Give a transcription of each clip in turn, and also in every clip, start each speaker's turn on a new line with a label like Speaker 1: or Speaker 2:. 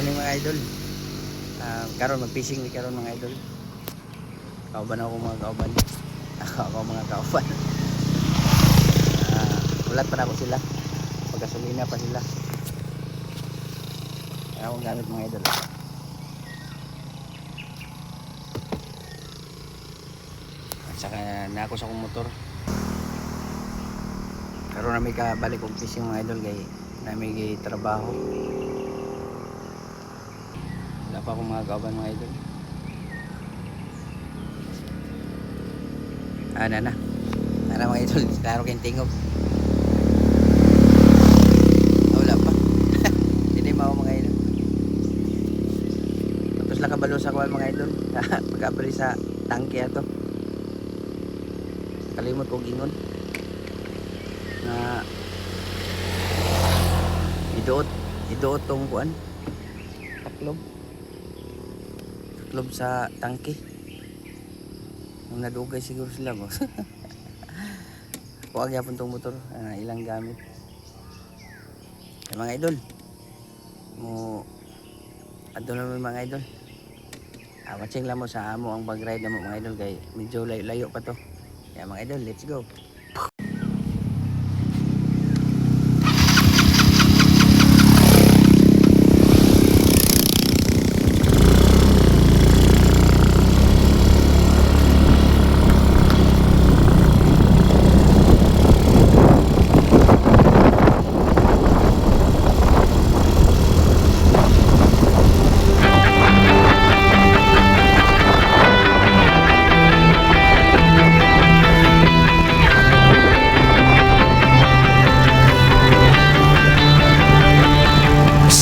Speaker 1: morning mga idol. Karon mag-fishing ni karon mga idol. Kauban ako mga kauban. Ako mga kauban. Ulat pa na ako sila. Pagkasulina pa sila. Akong gamit mga idol. At saka na ako sa akong motor. Karon na may kabalik og fishing mga idol kay nami kay trabaho. Wala pa akong mga kauban mga idol. Na mga idol, klaro kayong tingog. Wala pa. Hindi mao mga idol. Tapos lang kabalo sa kuwan mga idol. Pagkabali sa tangke ato. Kalimot kong ingon. Na iduot tong kuwan. Taklob sa tangke. Nung nadugay siguro sila mo. Huwag yapon tong motor, ilang gamit. Mga idol, mo adto na mga idol. Watching lang mo sa amo ang pag-ride na mo mga idol kay medyo layo pa to. Kaya mga idol, let's go.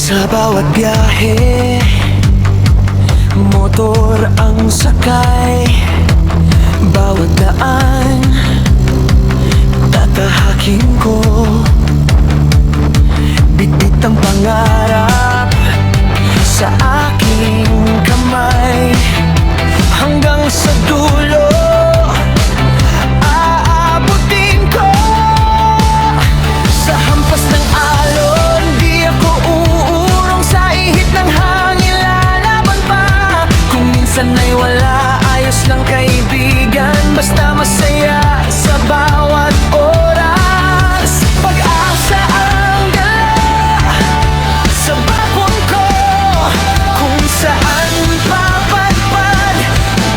Speaker 2: Sa bawat biyahe, motor ang sakay. Bawat daan, tatahakin ko. Bitbit ang pangarap sa aking kamay. Hanggang sa dulo, aabutin ko. Sa hampas ng alon, di ako uurong. Sa ihip ng hangin, lalaban pa. Kung minsan ay wala, ayos lang kaibigan. Basta masaya sa bawat oras. Pag-asa ang dala sa bakon ko. Kung saan papadpad,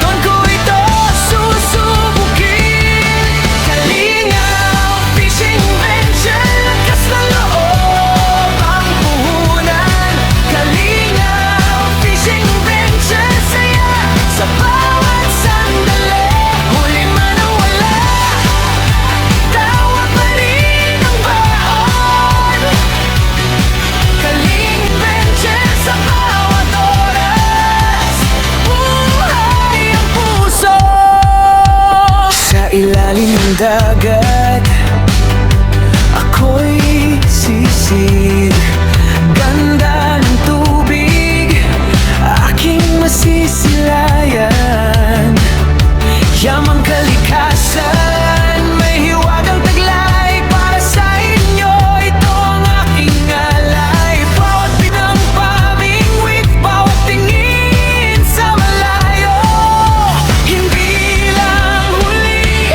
Speaker 2: doon ko ito susubukin. Kalingaw Fishing Venture, lakas ng loob ang puhunan. Kalingaw Fishing Venture, saya sa bawat sandali. Huli man o wala, tawa pa rin ang baon. Kaling Venture sa bawat oras, buhay ang puso. Sa ilalim ng dagat, ako'y sisid. Ganda ng tubig, aking masisilayan. Yamang kalikasan, may hiwagang taglay. Para sa inyo, ito ang aking alay. Bawat pinang pamingwit, bawat tingin sa malayo. Hindi lang huli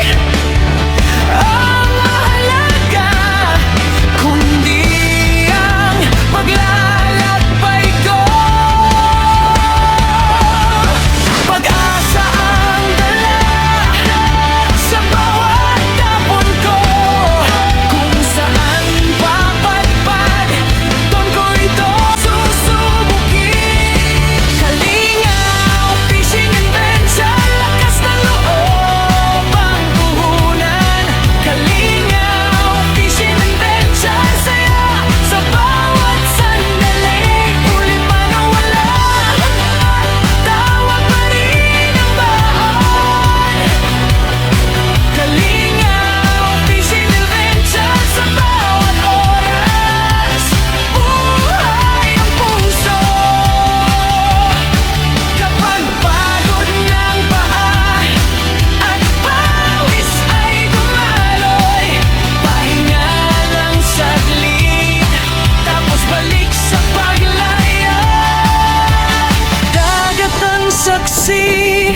Speaker 2: saksi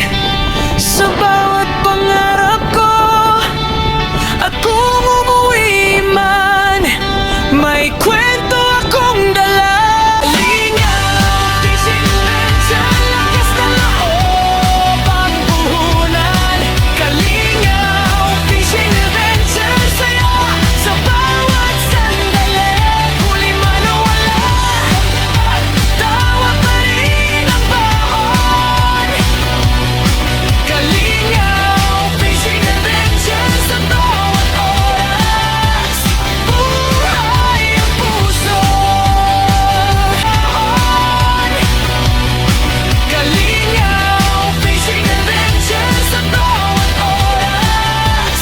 Speaker 2: sa bawat pangarap ko. At kung umuwi man, may kwento akong dala. Lingaw, disilensya, lakas na loob ang puhunan. Kalingaw, disilensya, saya sa bawat sandali. Huli man o wala, tawa pa rin ang baon. Kalingaw, disilensya sa bawat oras. Buhay ang puso. Kalingaw, disilensya sa bawat oras.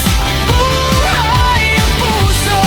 Speaker 2: Buhay ang puso.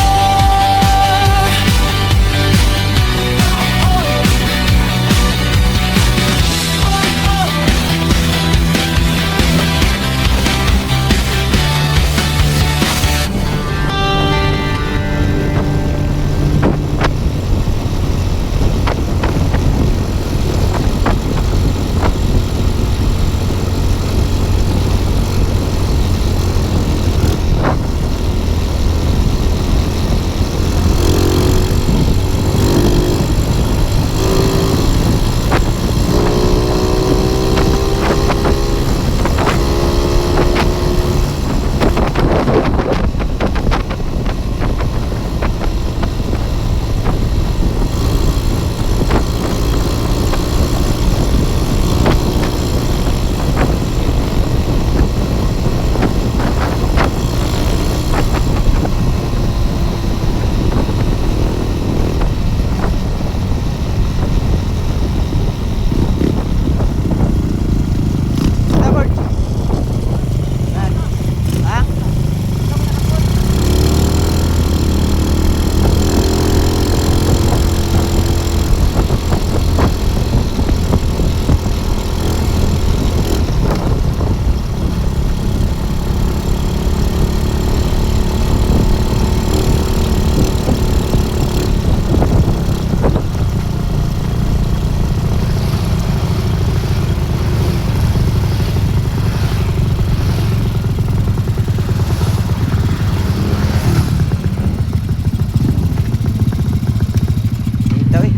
Speaker 1: Ito eh.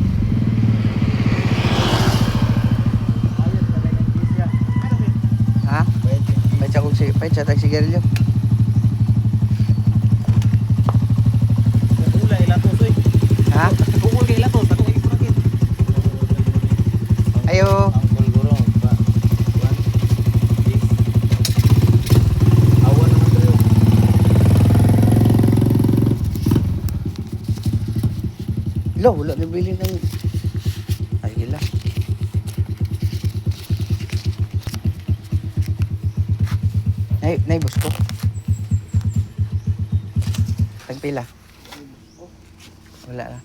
Speaker 1: Ha? Pwede siya tag sigarilyo. Ha? Ayo. Lo, wala nabili ng... Ay, gila. Nay, boss ko. Tagpila. Wala na.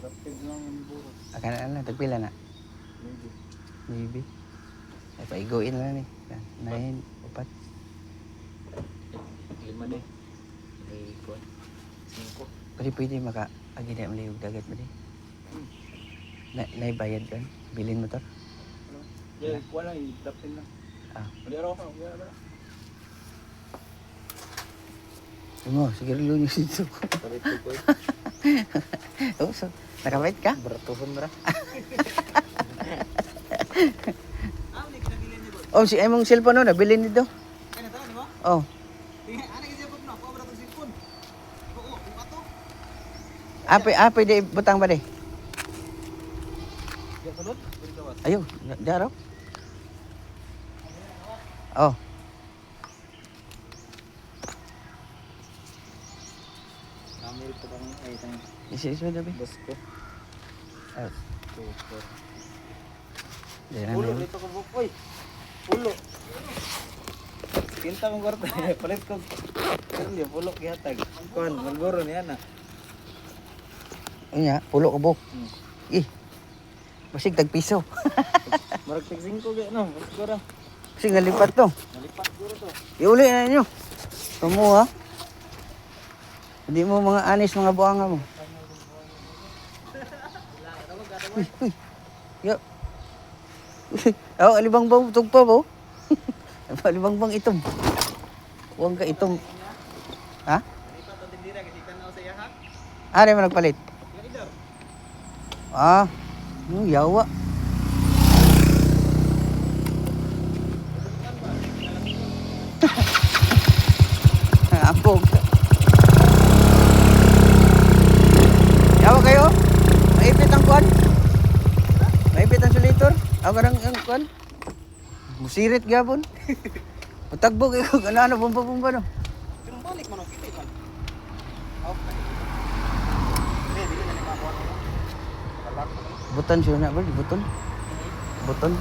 Speaker 1: Akala na, tagpila na. Maybe. Ay, paigoin na lang eh. 9, 4.
Speaker 3: 5 deh.
Speaker 1: Pwede agi na maliyog dagat mo di. Naibayad kan? Bilin mo to?
Speaker 3: Ya, wala i-dapin na.
Speaker 1: Ah.
Speaker 3: Wala raw ka, wala.
Speaker 1: Mo, sigarilyo niyo dito.
Speaker 3: Parito ko.
Speaker 1: Oh, so, nakabait ka?
Speaker 3: Bertuhon ra.
Speaker 1: Oh, si emong cellphone no, nabili nito.
Speaker 3: Ay nata ni mo?
Speaker 1: Oh.
Speaker 3: Tingnan ana kasi pop na, ko ra tong cellphone. Oo, bukato.
Speaker 1: Pwede butang ba di?
Speaker 3: Ya sulod, dili ka wat.
Speaker 1: Ayo, daro. Oh.
Speaker 3: Namil pa kang ay tang
Speaker 1: Isi dabi.
Speaker 3: boss ko.
Speaker 1: Ah,
Speaker 3: Super.
Speaker 1: di na
Speaker 3: Pulo
Speaker 1: na.
Speaker 3: dito ko bukoy. Pulo. Kinta mong kwarta, palit ko. Pero di pulo gihatag. Kuan, malboro ni ana.
Speaker 1: Unya, pulo ka buk.
Speaker 3: Hmm.
Speaker 1: Ih. Basig tag piso.
Speaker 3: Marag tig 5 gyud no, bus ko ra.
Speaker 1: Basig nalipat to.
Speaker 3: Nalipat ko ra to.
Speaker 1: Iuli na ninyo. Tumo ha. Hindi mo mga anis mga buanga mo. Uy. Yo. Oh, alibang ba tugpa ba? Libangbang itom. Huwag ka itom. Ha? Ah, di mo nagpalit? Ah, yawa. Ambog. Yawa kayo? Maipit ang kuwan? Maipit ang sulator? Ako karang ang kuwan? Musirit gabon. Matagbog ikaw. Ano, bumba no?
Speaker 3: Balik mo no, kita man.
Speaker 1: Buton siya na ba? Buton? Buton?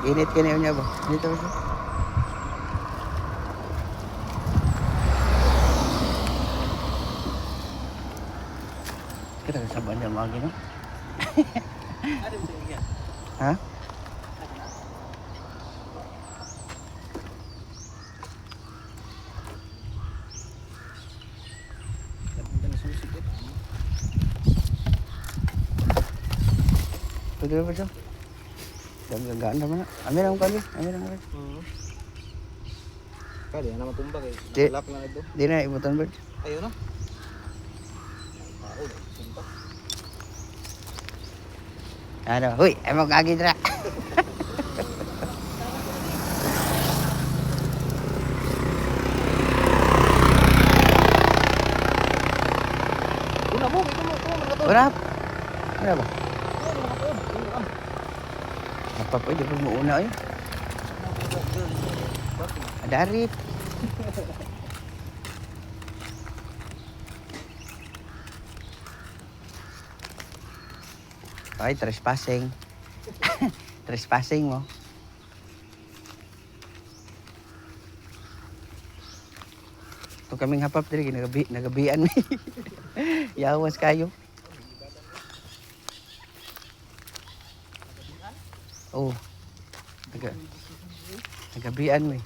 Speaker 1: Init ka na niya ba? Init ba siya? Kita kasaban niya mga gino? Ha? Pwede ba siya? Gagaan naman na. Amin ang kali. Amin ang kali.
Speaker 3: Kali na matumba kay.
Speaker 1: Di-
Speaker 3: Lock lang ito.
Speaker 1: Di na ibutan ba?
Speaker 3: Ayun no. Suntok.
Speaker 1: Ano? Huy! Ay mo kagi dra.
Speaker 3: Una mo, ito mo,
Speaker 1: Wala. Wala ba? Apa pwede pa mo una ay? Adarit. Ay, trespassing. Trespassing mo. Ito kaming hapap diri nagabian mi. Yawas kayo. Oh. Nagabian mi.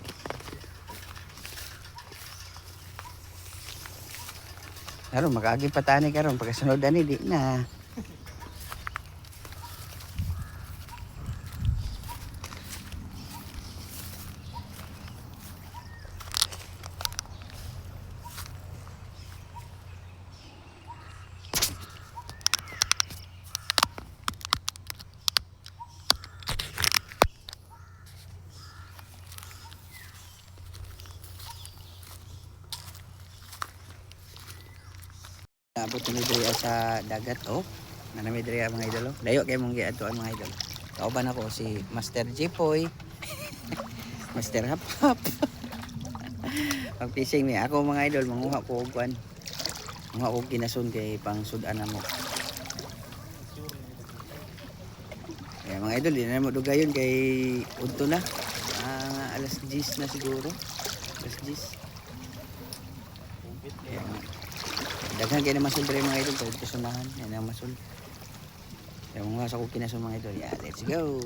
Speaker 1: Karon makaagi patani karon pagkasunod ani di na. Abot ni diri sa dagat oh. Nanami diri mga idol oh. Layo kay mong giadto ang mga idol. Kauban ako si Master Jipoy. Master Hap Hap. Pag fishing ni ako mga idol manguha ko og kuan. Manguha ko kinasun kay pang sudan na mo. Kaya mga idol, di na mo dugayon kay udto na. Alas 10 na siguro. Alas 10. Daghan kayo na masul diri mga idol, pwede kasunahan, yan ang masul. Kaya mga sa kukina sa mga idol, yeah, let's go!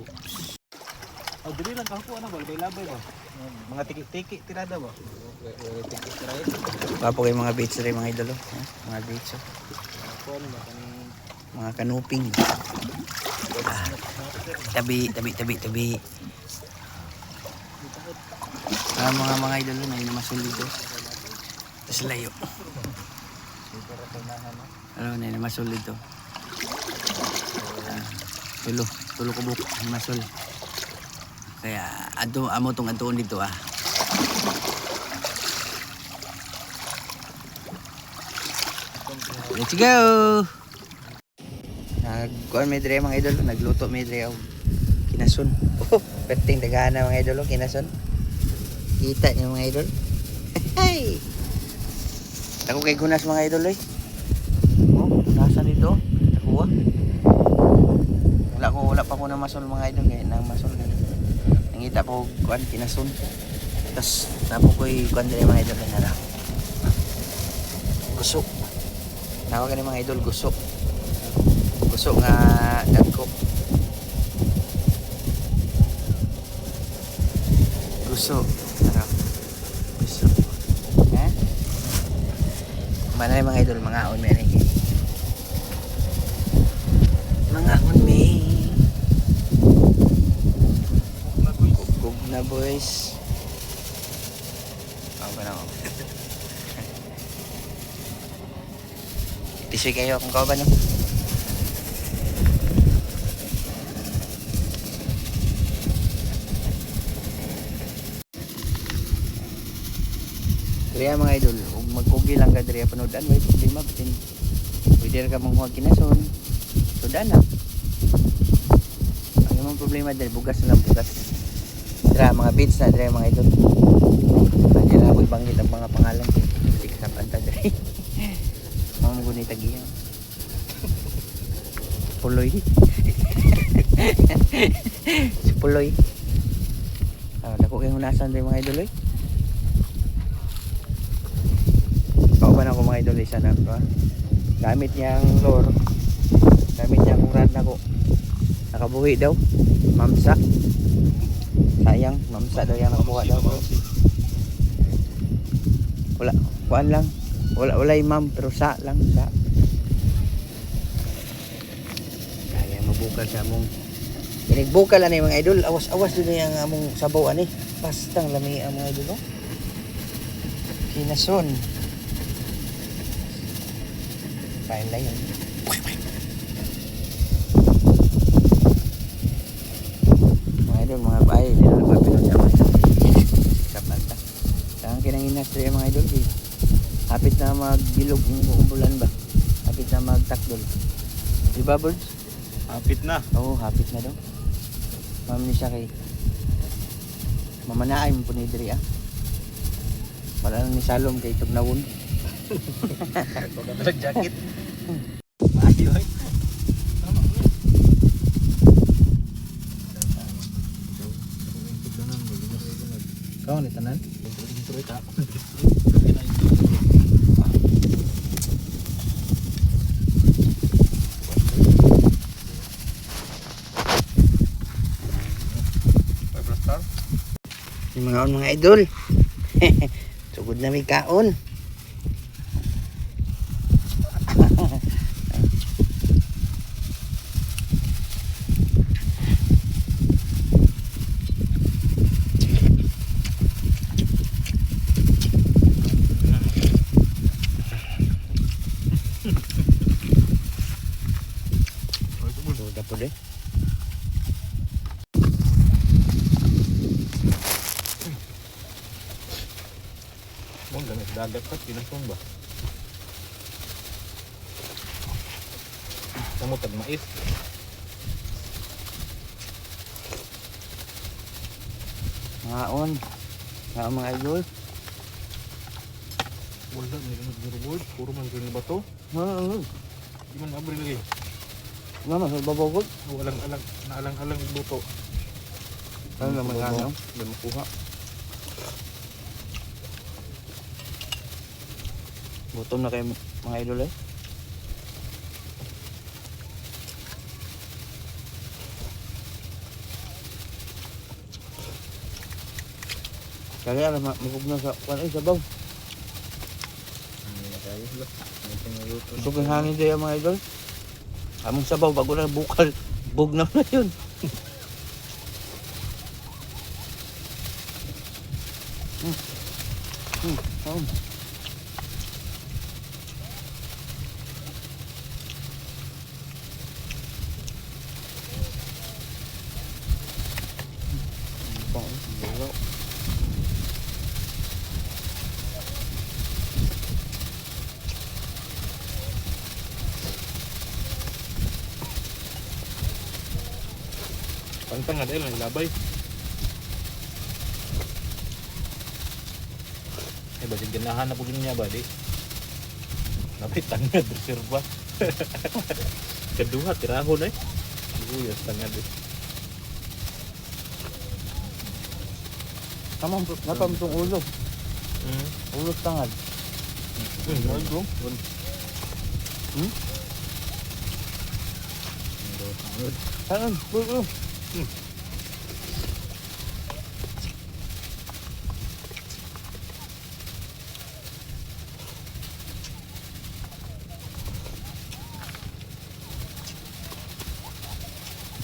Speaker 3: Oh, dili lang kako ano ba, labay ba? Mga tiki-tiki tirada ba? Tiki tirada.
Speaker 1: Papo kayo mga beach diri mga idol, oh. Mga beach, oh.
Speaker 3: Ano ba kaning
Speaker 1: Mga kanuping. Tabi. Mga idol, na yun na masul dito. Tapos layo. Ano na yun, masul dito. Tulo ko buko, masul. Kaya amo tong atuon dito ah. Let's go! Nagkuhan may dre mga idol, nagluto may dre og kinasun. Oh, perting dagana mga idol, kinasun. Kita niyo mga idol. Hey! Ako kay gunas mga idol eh. Oh, nasa dito? Nakuha. Wala pa ko na masol mga idol kaya nang masol kay. Nangita ko kuan kinasun. Tas napo ko'y kuan diri mga idol na. Gusok. Nawag ni mga idol gusok. Gusok nga dagko. Gusok. Gusok. Ha? Manay mga idol, mga on meron kayo. Mga on me. guys. Ako ba na ako? Tisoy kayo kung kauban no? Diriya mga idol, ug magkugi lang ka diriya panodan, may problema bitin. Pwede ka mong huwag kinason. Sudan na. Ang imong problema diri bugas na lang bugas. Dira mga beats na dira mga idol. Hindi na ako ibanggit ang mga pangalan ko. Hindi ka sa panta diri. Mga gunit tagiyan. Puloy. Si Puloy. Dako kayong hunasan diri mga idol. Kauban ako mga idol isa na ito. Gamit niya ang lure. Gamit niya ang rad na ko. Nakabuhi daw. Mamsa. Sayang, mamsa daw yung nakuha daw. Wala, kuan lang. Wala yung ma'am, pero sa lang. Sa. Kaya mabukal sa among. Binigbukal na mga idol. Awas-awas din yung among sabaw ani. Pastang lami ang mga idol. No? Kinason. Kain lang yun. Mga idol, mga bahay, hindi na napapilot siya. Kapanta. Saan kinanginas rin mga idol? Hapit na magbilog yung umbulan ba? Hapit na magtakdol. Di ba birds?
Speaker 3: Hapit na.
Speaker 1: Oo, hapit na daw. Ma'am ni siya kay mamanaay mo po ni Diri ah. Wala lang ni Salom kay Tugnawon.
Speaker 3: Pagkakalag jacket. Ayaw ay. Tama ko yun. Kau ni tanan? Intro ita.
Speaker 1: Yung mga idol. Sugod na may kaon. Sudah po deh.
Speaker 3: Mo gamit dagat pa pinasong ba? Kamu tag mais.
Speaker 1: Ngaon. Nga mga idol.
Speaker 3: Wala ni nagro-board, puro man green bato.
Speaker 1: Oo.
Speaker 3: Di man abri lagi.
Speaker 1: Mama, sa babogod.
Speaker 3: Alang-alang, naalang-alang buto.
Speaker 1: Ano naman nga no?
Speaker 3: Di makuha.
Speaker 1: Gutom na kayo mga idol eh. Kaya alam mabug na sa kuan ay sabaw. Gusto ko hangin din mga idol. Among sabaw bago na bukal. Bug na na yun. Oh.
Speaker 3: Pantang ada lang labay. Eh basig ganahan na pud niya ba di. Labay tangad reserva. Kedua tirahon eh. Uyas tangad eh.
Speaker 1: Kamang napam tong ulo. Ulo tangad.
Speaker 3: Ulo.
Speaker 1: Saan? Ulo.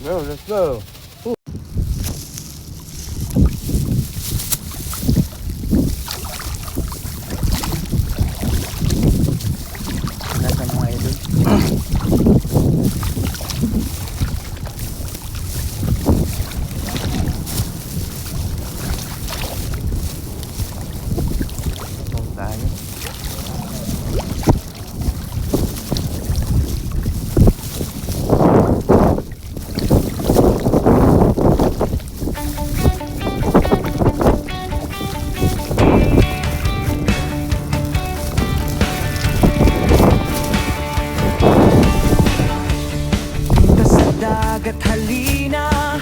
Speaker 1: Go, let's go.
Speaker 2: dagat halina,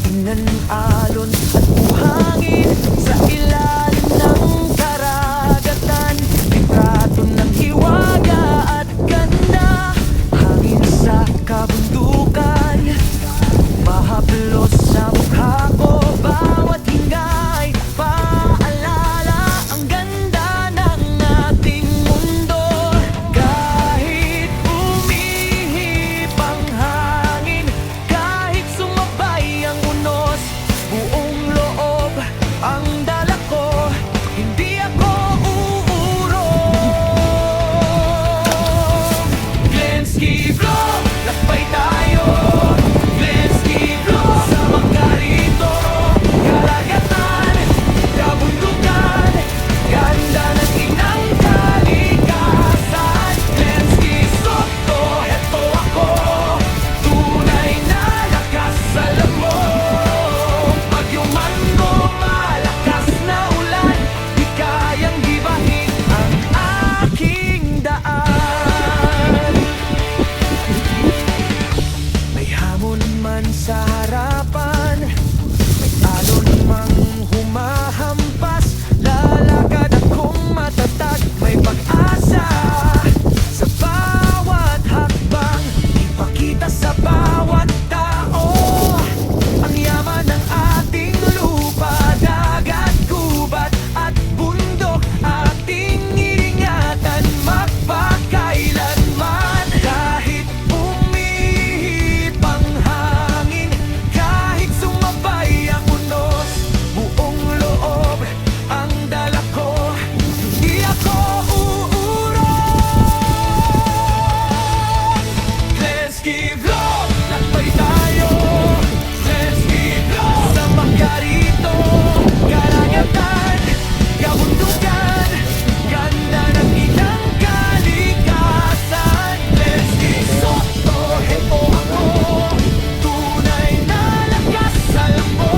Speaker 2: tingnan alon at buhangin sa ilalim ng karagatan. Litrato ng hiwaga at ganda, hangin sa kabundukan, mahaplos sa mukha ko. Bawat hingay, paalala ang ganda ng ating mundo. Kahit umihip ang hangin, kahit sumabay ang unos, buong loob ang dala ko, hindi ako uurong. Glenski Vlog, lakbay tayo. Glenski Vlog, sama ka rito. Karagatan, kabundukan, ganda ng inang kalikasan. Glenski Soto, eto ako, tunay na lakas, alam mo. Bagyong Mando, malakas na ulan, di kayang gibahin ang aking daan. May hamon man sa harapan, may alon mang humahampas, lalakad akong matatag, may pag-asa sa bawat hakbang, ipakita sa bawat tao ang yaman ng ating lupa, dagat, gubat at bundok, ating iingatan magpakailanman. Kahit umihip ang hangin, kahit sumabay ang unos, buong loob ang dala ko, hindi ako uurong. Glenski Vlog, lakbay tayo. Glenski Vlog, sama ka rito. Karagatan, kabundukan, ganda ng inang kalikasan. Glenski Soto, eto ako, tunay na lakas, alam mo.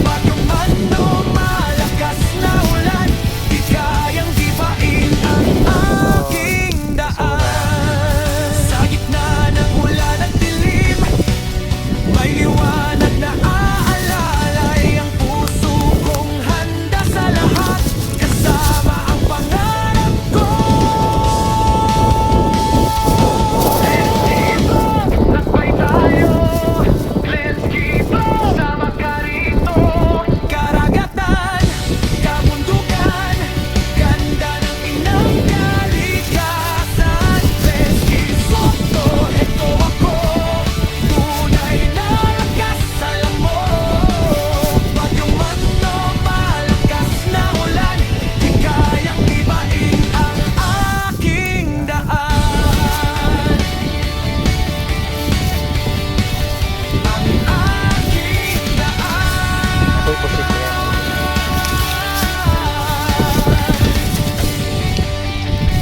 Speaker 2: Bagyong Mando, malakas na ulan, di kayang dibain ang aking daan. Sa gitna ng ulan at dilim, may liwanag na aalalay ang puso kong handa sa lahat, kasama ang pangarap ko. Glenski Vlog, lakbay tayo. Glenski Vlog, sama ka rito. Karagatan, kabundukan, ganda ng inang kalikasan. Glenski Soto, eto ako, tunay na lakas, alam mo. Bagyong Mando, malakas na ulan, di kayang ibain ang aking daan. Ang aking daan.
Speaker 3: Ako'y posible yan.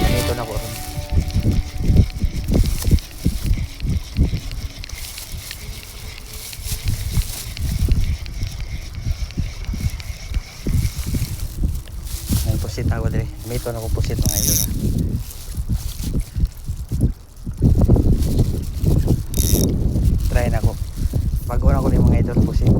Speaker 3: Ganito na ko ron.
Speaker 1: May pusit ako dire. May ito na ko pusit mga idol. Ha? Try na ko. Pag-una ko ni mga idol pusit.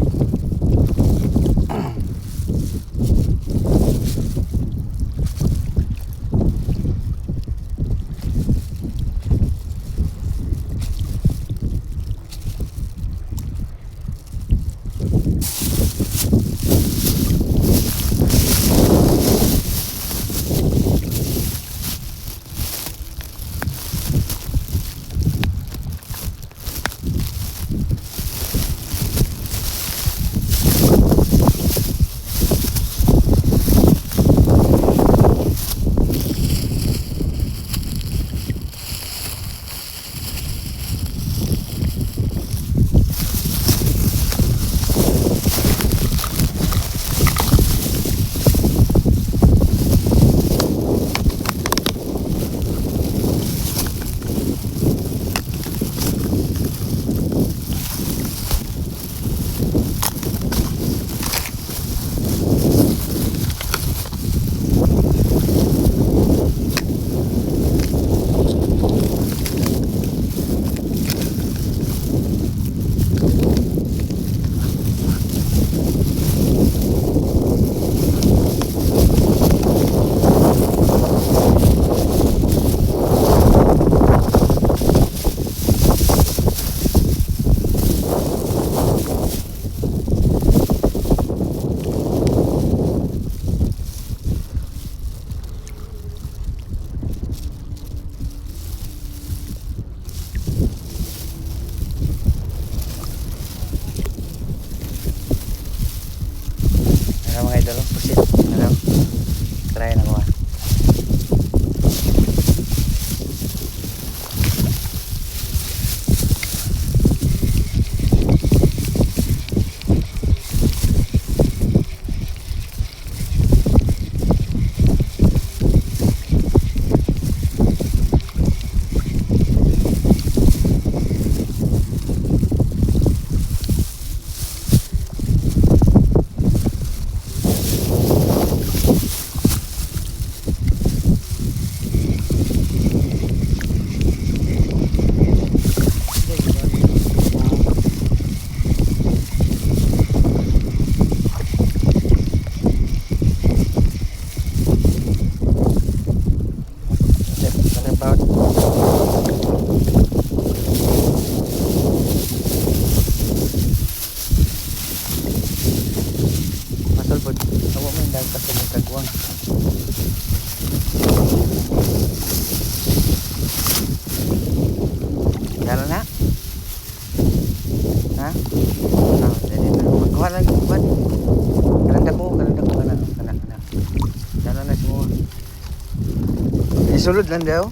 Speaker 1: Isulod lang daw.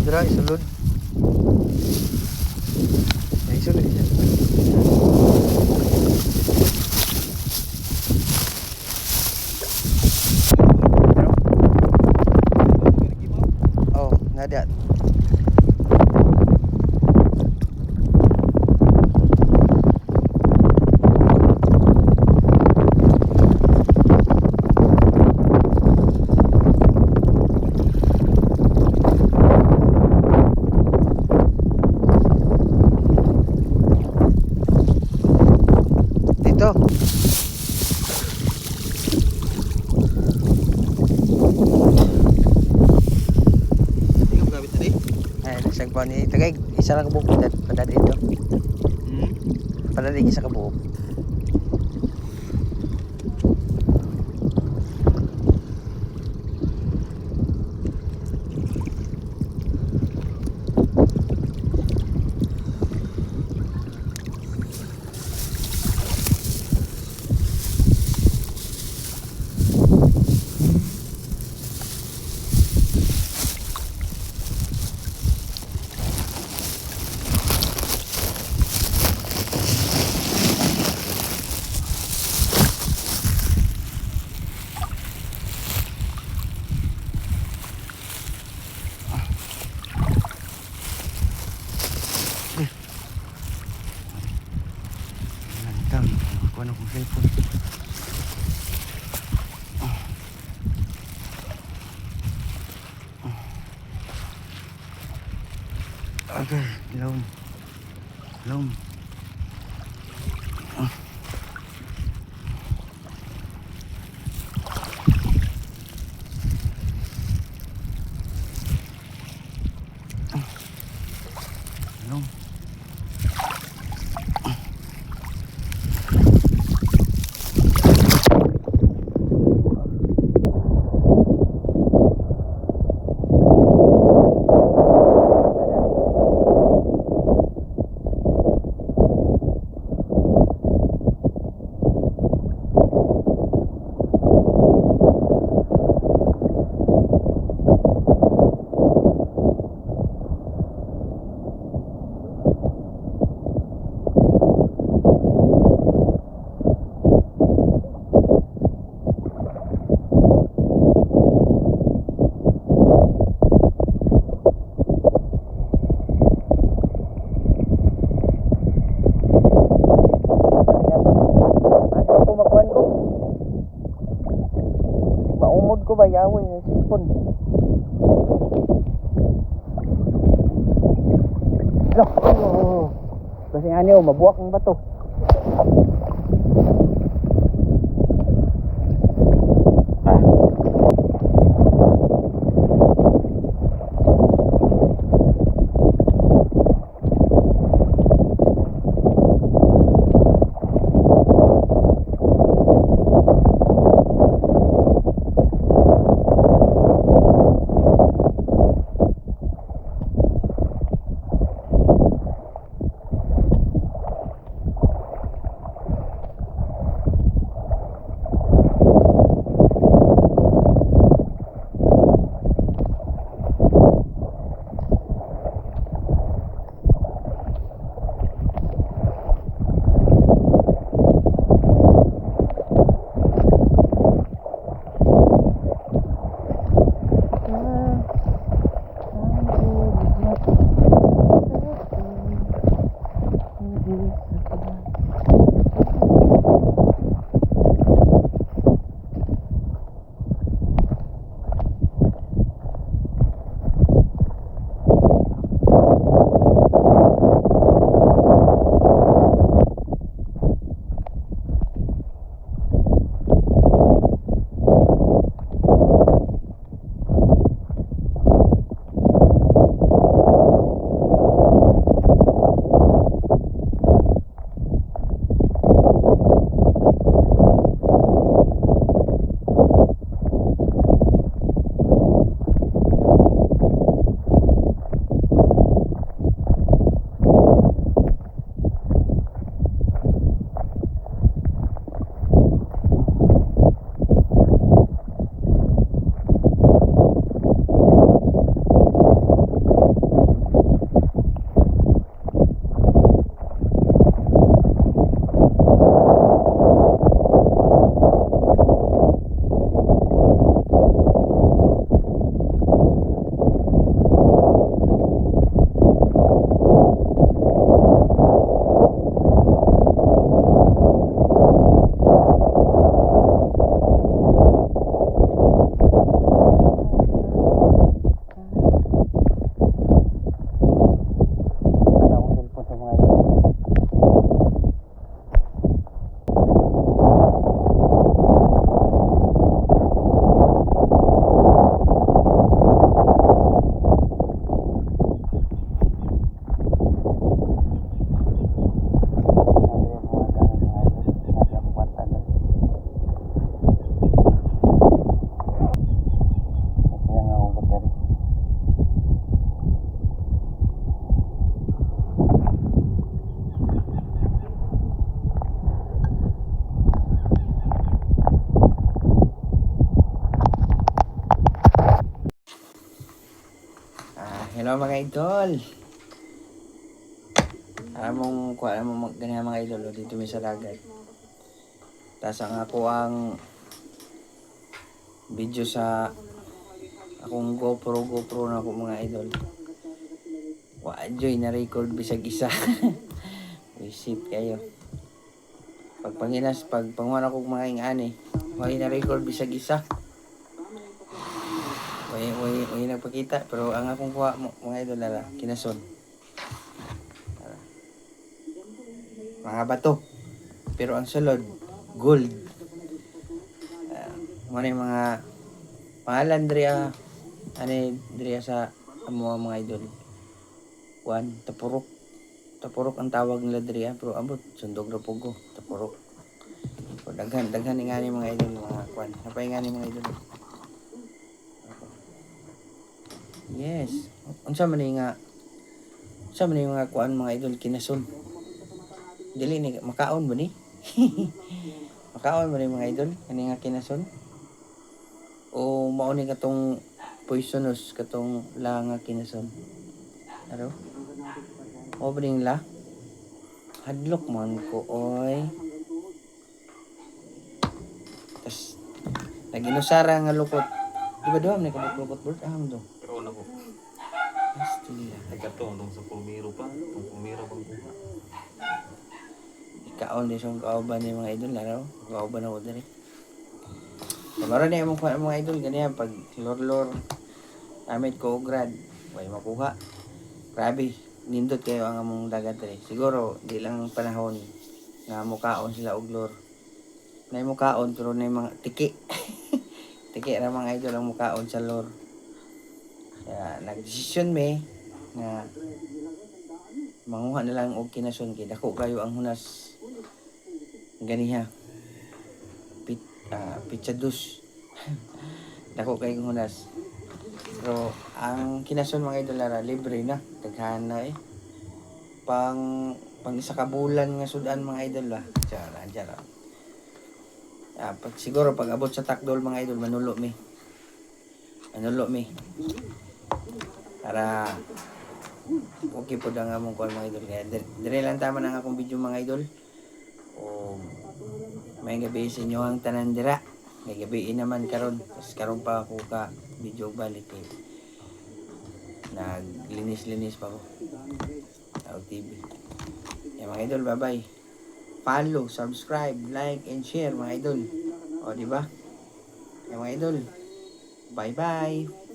Speaker 1: Dira, isulod. Isulod siya. Oh, nada. Dito.
Speaker 3: Ikaw gamit tadi?
Speaker 1: Ay, nagsagpa ni tagay isa ra ka buhok pada dito. Pada di isa ka buhok. Lantang, ako na kong cellphone. Okay, lom. Lom. Lom. Maumod ko ba yawon yung cellphone? Kasi ano, mabuwak ang bato. Hello mga idol. Alam mo ganyan mga idol oh, dito mi sa dagat. Tas ang ako ang video sa akong GoPro na ako mga idol. Wa joy na record bisag isa. Visit kayo. Pag panguhan ako mga ingani, wa na record bisag isa. Way nagpakita pero ang akong kuha mga idol nara kinason. Mga bato. Pero ang sulod gold. Ano yung mga pangalan diriya sa mga idol. Juan Tapurok ang tawag nila diriya pero abot sundog ra pugo Tapurok. So, daghan ingani mga idol mga kwan. Napay ingani mga idol. Yes. Unsa man ni nga mga kuan mga idol kinason. Dili ni makaon ba ni? Makaon ba ni mga idol kani nga kinason? O mao ni katong poisonous katong la nga kinason. Aro? O ba ning la? Hadlok man ko oy. Tas naginusara nga lukot. Di ba doon may kabuk-lukot bird aham do?
Speaker 3: Pero na ko.
Speaker 1: Pastilla.
Speaker 3: Nagkatong tong sa pulmiro pa. Tong pulmiro pang kuha.
Speaker 1: Ikaon din siyang kauban ni mga idol laro. Kauban ako diri. Kamara na yung mga idol ganyan pag lor amit ko grad way makuha. Grabe, nindot kayo ang among dagat diri. Siguro di lang panahon nga mukaon sila og lor. Nay mukaon pero nay mga tiki. Tiki ra mga idol ang mukaon sa lor. Kaya nagdesisyon me nga manguha na lang og kinason kay dako kayo ang hunas ganiha. Pitsadus. Dako kayo ang hunas. Pero ang kinason mga idol lara libre na, daghan na pang isa ka bulan nga sudan mga idol ba. Tiyara. Siguro pag abot sa takdol mga idol manulo mi. Para okay po ang among kuan mga idol. Kaya dire lang tama ang akong video mga idol. O may gabi sa inyo ang tanan dira. May gabi naman karon. Tapos karon pa ako ka video balik eh. Naglinis pa ko. Tao TV. Yan mga idol, bye-bye. Follow, subscribe, like, and share mga idol. O, diba? Yan mga idol. Bye-bye.